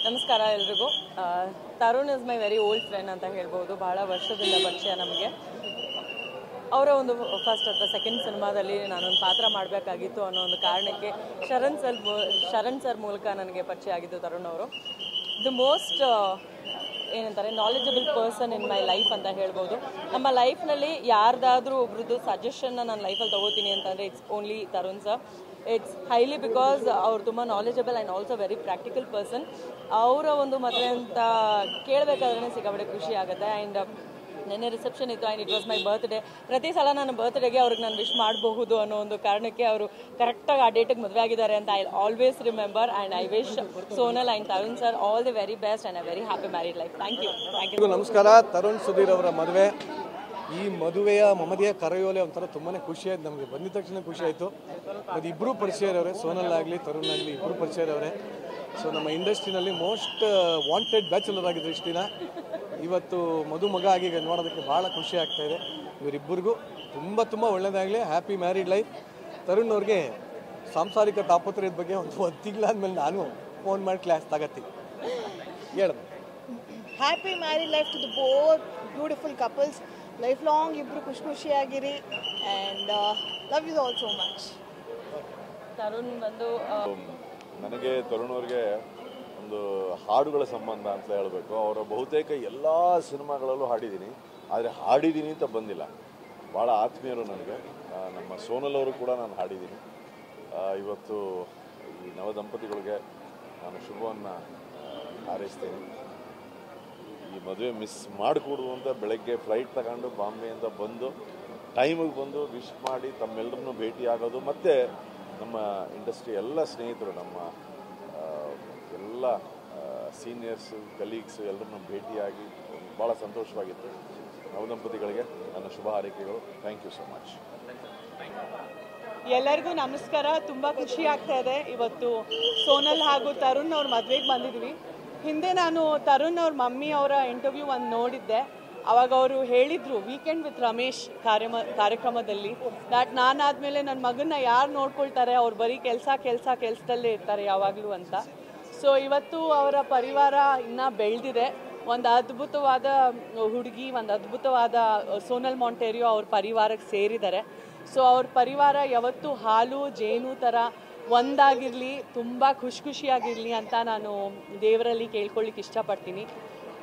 ನಮಸ್ಕಾರ ಎಲ್ರಿಗೂ. Tarun is my very old friend ಅಂತ ಹೇಳ್ಬೋದು. ಬಹಳ ವರ್ಷದಿಂದ ಪರಿಚಯ ನಮಗೆ. ಅವರ ಒಂದು ಫಸ್ಟ್ ಅಥವಾ ಸೆಕೆಂಡ್ ಸಿನಿಮಾದಲ್ಲಿ ನಾನೊಂದು ಪಾತ್ರ ಮಾಡಬೇಕಾಗಿತ್ತು ಅನ್ನೋ ಒಂದು ಕಾರಣಕ್ಕೆ ಶರಣ್ ಸರ್ ಮೂಲಕ ನನಗೆ ಪರಿಚಯ ಆಗಿದ್ದು ತರುಣ್ ಅವರು. ದಿ ಮೋಸ್ಟ್ ಏನಂತಾರೆ knowledgeable person in my life ಅಂತ ಹೇಳ್ಬೋದು. ನಮ್ಮ ಲೈಫ್ನಲ್ಲಿ ಯಾರ್ದಾದ್ರೂ ಒಬ್ರದ್ದು ಸಜೆಷನ್ನ ನಾನು ಲೈಫಲ್ಲಿ ತೊಗೋತೀನಿ ಅಂತಂದರೆ it's only Tarun sir. It's highly because ಅವ್ರು ತುಂಬ knowledgeable and also very practical person. ಅವರ ಒಂದು ಮದುವೆ ಅಂತ ಕೇಳಬೇಕಾದ್ರೆ ಸಿಕ್ಕಾಪಟ್ಟೆ ಖುಷಿ ಆಗುತ್ತೆ. ಆ್ಯಂಡ್ ನೆನ್ನೆ ರಿಸೆಪ್ಷನ್ ಇತ್ತು and it was my birthday. ಪ್ರತಿ ಸಲ ನನ್ನ ಬರ್ತ್ಡೇಗೆ ಅವ್ರಿಗೆ ನಾನು ವಿಶ್ ಮಾಡಬಹುದು ಅನ್ನೋ ಒಂದು ಕಾರಣಕ್ಕೆ ಅವರು ಕರೆಕ್ಟಾಗಿ ಆ ಡೇಟಿಗೆ ಮದುವೆ ಆಗಿದ್ದಾರೆ ಅಂತ I always remember. And I wish Sonal and Tarun sir all the very best and a very happy married life. Thank you. ನಮಸ್ಕಾರ. ತರುಣ್ ಸುಧೀರ್ ಅವರ ಮದುವೆ, ಈ ಮದುವೆಯ ಮಮತೆಯ ಕರೆಯೋಲೆ ಒಂಥರ ತುಂಬಾ ಖುಷಿ ಆಯ್ತು. ನಮಗೆ ಬಂದಿದ ತಕ್ಷಣ ಖುಷಿ ಆಯಿತು. ಅದು ಇಬ್ಬರು ಪರಿಚಯ ಇರೋರೆ, ಸೋನಲ್ ಆಗಲಿ ತರುಣ್ ಆಗಲಿ ಇಬ್ಬರು ಪರಿಚಯ ಇರೋರೆ. ಸೊ ನಮ್ಮ ಇಂಡಸ್ಟ್ರಿನಲ್ಲಿ ಮೋಸ್ಟ್ ವಾಂಟೆಡ್ ಬ್ಯಾಚುಲರ್ ಆಗಿದ್ರು ಇಷ್ಟು ದಿನ. ಇವತ್ತು ಮಗ ಆಗಿ ನೋಡೋದಕ್ಕೆ ಭಾಳ ಖುಷಿ ಆಗ್ತಾಯಿದೆ. ಇವರಿಬ್ಬರಿಗೂ ತುಂಬ ಒಳ್ಳೆಯದಾಗಲಿ. Happy married life. ತರುಣ್ ಅವ್ರಿಗೆ ಸಾಂಸಾರಿಕ ತಾಪತ್ರೆಯ ಬಗ್ಗೆ ಒಂದು ತಿಂಗಳಾದ್ಮೇಲೆ ನಾನು ಫೋನ್ ಮಾಡಿ ಕ್ಲಾಸ್ ತಗತ್ತೀನಿ ಹೇಳೋದು. Happy married life to the both beautiful couples. Life long ಇಬ್ಬರು ಖುಷಿಯಾಗಿರಿ and love you all so much. Tarun ಬಂದು ನನಗೆ ತರುಣ್ ಅವ್ರಿಗೆ ಒಂದು ಹಾಡುಗಳ ಸಂಬಂಧ ಅಂತ ಹೇಳಬೇಕು. ಅವರ ಬಹುತೇಕ ಎಲ್ಲ ಸಿನಿಮಾಗಳಲ್ಲೂ ಹಾಡಿದ್ದೀನಿ, ಆದರೆ ಹಾಡಿದ್ದೀನಿ ಅಂತ ಬಂದಿಲ್ಲ. ಭಾಳ ಆತ್ಮೀಯರು ನನಗೆ. ನಮ್ಮ ಸೋನಲ್ ಅವರು ಕೂಡ ನಾನು ಹಾಡಿದ್ದೀನಿ. ಇವತ್ತು ಈ ನವ ದಂಪತಿಗಳಿಗೆ ನಾನು ಶುಭವನ್ನು ಹಾರೈಸ್ತೀನಿ. ಈ ಮದುವೆ ಮಿಸ್ ಮಾಡಿಕೊಡು ಅಂತ ಬೆಳಗ್ಗೆ ಫ್ಲೈಟ್ ತಗೊಂಡು ಬಾಂಬೆಯಿಂದ ಬಂದು ಟೈಮಿಗೆ ಬಂದು ವಿಶ್ ಮಾಡಿ ತಮ್ಮೆಲ್ಲರನ್ನೂ ಭೇಟಿ ಆಗೋದು, ಮತ್ತು ನಮ್ಮ ಇಂಡಸ್ಟ್ರಿ ಎಲ್ಲ ಸ್ನೇಹಿತರು, ನಮ್ಮ ಎಲ್ಲ ಸೀನಿಯರ್ಸು ಕಲೀಗ್ಸು ಎಲ್ಲರನ್ನೂ ಭೇಟಿಯಾಗಿ ಭಾಳ ಸಂತೋಷವಾಗಿತ್ತು. ನವದಂಪತಿಗಳಿಗೆ ನನ್ನ ಶುಭ ಹಾರೈಕೆಗಳು. Thank you so much. ಎಲ್ಲರಿಗೂ ನಮಸ್ಕಾರ. ತುಂಬ ಖುಷಿ ಆಗ್ತಾ ಇದೆ. ಇವತ್ತು ಸೋನಲ್ ಹಾಗೂ ತರುಣ್ ಅವ್ರ ಮದುವೆಗೆ ಬಂದಿದ್ವಿ. ಹಿಂದೆ ನಾನು ತರುಣ್ ಅವ್ರ ಮಮ್ಮಿ ಅವರ ಇಂಟರ್ವ್ಯೂ ಒಂದು ನೋಡಿದ್ದೆ. ಅವಾಗ ಅವರು ಹೇಳಿದರು ವೀಕೆಂಡ್ ವಿತ್ ರಮೇಶ್ ಕಾರ್ಯಕ್ರಮದಲ್ಲಿ ದ್ಯಾಟ್ ನಾನಾದಮೇಲೆ ನನ್ನ ಮಗನ್ನ ಯಾರು ನೋಡ್ಕೊಳ್ತಾರೆ, ಅವ್ರು ಬರೀ ಕೆಲಸದಲ್ಲೇ ಇರ್ತಾರೆ ಯಾವಾಗಲೂ ಅಂತ. ಸೊ ಇವತ್ತು ಅವರ ಪರಿವಾರ ಇನ್ನೂ ಬೆಳೆದಿದೆ. ಒಂದು ಅದ್ಭುತವಾದ ಹುಡುಗಿ, ಒಂದು ಅದ್ಭುತವಾದ ಸೋನಲ್ ಮಾಂಟೇರಿಯೋ ಅವ್ರ ಪರಿವಾರಕ್ಕೆ ಸೇರಿದ್ದಾರೆ. ಸೊ ಅವ್ರ ಪರಿವಾರ ಯಾವತ್ತೂ ಹಾಲು ಜೇನು ಥರ ಒಂದಾಗಿರಲಿ, ತುಂಬ ಖುಷಿಯಾಗಿರಲಿ ಅಂತ ನಾನು ದೇವರಲ್ಲಿ ಕೇಳ್ಕೊಳ್ಳಿಕ್ಕೆ ಇಷ್ಟಪಡ್ತೀನಿ.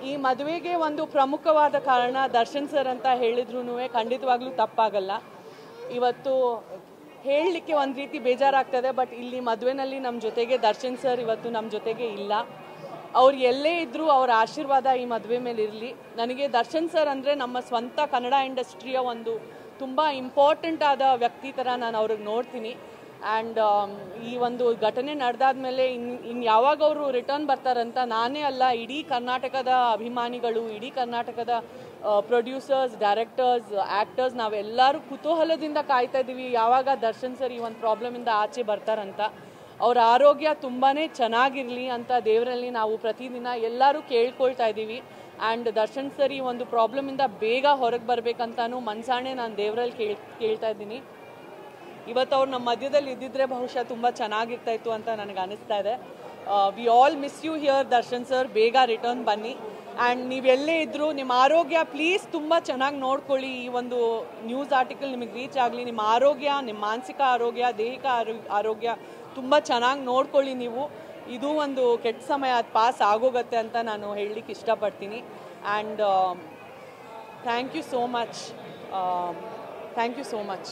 ಈ ಮದುವೆಗೆ ಒಂದು ಪ್ರಮುಖವಾದ ಕಾರಣ ದರ್ಶನ್ ಸರ್ ಅಂತ ಹೇಳಿದ್ರೂ ಖಂಡಿತವಾಗ್ಲೂ ತಪ್ಪಾಗಲ್ಲ. ಇವತ್ತು ಹೇಳಲಿಕ್ಕೆ ಒಂದು ರೀತಿ ಬೇಜಾರಾಗ್ತದೆ, ಬಟ್ ಇಲ್ಲಿ ಮದುವೆನಲ್ಲಿ ನಮ್ಮ ಜೊತೆಗೆ ದರ್ಶನ್ ಸರ್ ಇವತ್ತು ನಮ್ಮ ಜೊತೆಗೆ ಇಲ್ಲ. ಅವ್ರು ಎಲ್ಲೇ ಇದ್ದರೂ ಅವರ ಆಶೀರ್ವಾದ ಈ ಮದುವೆ ಮೇಲೆ ಇರಲಿ. ನನಗೆ ದರ್ಶನ್ ಸರ್ ಅಂದರೆ ನಮ್ಮ ಸ್ವಂತ ಕನ್ನಡ ಇಂಡಸ್ಟ್ರಿಯ ಒಂದು ತುಂಬ ಇಂಪಾರ್ಟೆಂಟ್ ಆದ ವ್ಯಕ್ತಿ ಥರ ನಾನು ಅವ್ರಿಗೆ ನೋಡ್ತೀನಿ. ಆ್ಯಂಡ್ ಈ ಒಂದು ಘಟನೆ ನಡೆದಾದ್ಮೇಲೆ ಇನ್ನು ಯಾವಾಗ ಅವರು ರಿಟರ್ನ್ ಬರ್ತಾರಂತ ನಾನೇ ಅಲ್ಲ, ಇಡೀ ಕರ್ನಾಟಕದ ಅಭಿಮಾನಿಗಳು, ಇಡೀ ಕರ್ನಾಟಕದ ಪ್ರೊಡ್ಯೂಸರ್ಸ್, ಡೈರೆಕ್ಟರ್ಸ್, ಆ್ಯಕ್ಟರ್ಸ್ ನಾವೆಲ್ಲರೂ ಕುತೂಹಲದಿಂದ ಕಾಯ್ತಾ ಇದ್ದೀವಿ ಯಾವಾಗ ದರ್ಶನ್ ಸರ್ ಈ ಒಂದು ಪ್ರಾಬ್ಲಮಿಂದ ಆಚೆ ಬರ್ತಾರಂತ. ಅವರ ಆರೋಗ್ಯ ತುಂಬಾ ಚೆನ್ನಾಗಿರಲಿ ಅಂತ ದೇವರಲ್ಲಿ ನಾವು ಪ್ರತಿದಿನ ಎಲ್ಲರೂ ಕೇಳ್ಕೊಳ್ತಾ ಇದ್ದೀವಿ. ಆ್ಯಂಡ್ ದರ್ಶನ್ ಸರ್ ಈ ಒಂದು ಪ್ರಾಬ್ಲಮಿಂದ ಬೇಗ ಹೊರಗೆ ಬರಬೇಕಂತನೂ ಮನಸಾಣೆ ನಾನು ದೇವರಲ್ಲಿ ಕೇಳ್ತಾ ಇದ್ದೀನಿ. ಇವತ್ತು ಅವ್ರು ನಮ್ಮ ಮಧ್ಯದಲ್ಲಿ ಇದ್ದಿದ್ರೆ ಬಹುಶಃ ತುಂಬ ಚೆನ್ನಾಗಿರ್ತಾಯಿತ್ತು ಅಂತ ನನಗೆ ಅನಿಸ್ತಾ ಇದೆ. We all miss you here Darshan sir. ಬೇಗ ರಿಟರ್ನ್ ಬನ್ನಿ. ಆ್ಯಂಡ್ ನೀವೆಲ್ಲೇ ಇದ್ದರೂ ನಿಮ್ಮ ಆರೋಗ್ಯ ಪ್ಲೀಸ್ ತುಂಬ ಚೆನ್ನಾಗಿ ನೋಡ್ಕೊಳ್ಳಿ. ಈ ಒಂದು ನ್ಯೂಸ್ ಆರ್ಟಿಕಲ್ ನಿಮಗೆ ರೀಚ್ ಆಗಲಿ. ನಿಮ್ಮ ಆರೋಗ್ಯ, ನಿಮ್ಮ ಮಾನಸಿಕ ಆರೋಗ್ಯ, ದೈಹಿಕ ಆರೋಗ್ಯ ತುಂಬ ಚೆನ್ನಾಗಿ ನೋಡ್ಕೊಳ್ಳಿ ನೀವು. ಇದು ಒಂದು ಕೆಟ್ಟ ಸಮಯ, ಅದು ಪಾಸ್ ಆಗೋಗುತ್ತೆ ಅಂತ ನಾನು ಹೇಳಲಿಕ್ಕೆ ಇಷ್ಟಪಡ್ತೀನಿ. And thank you so much.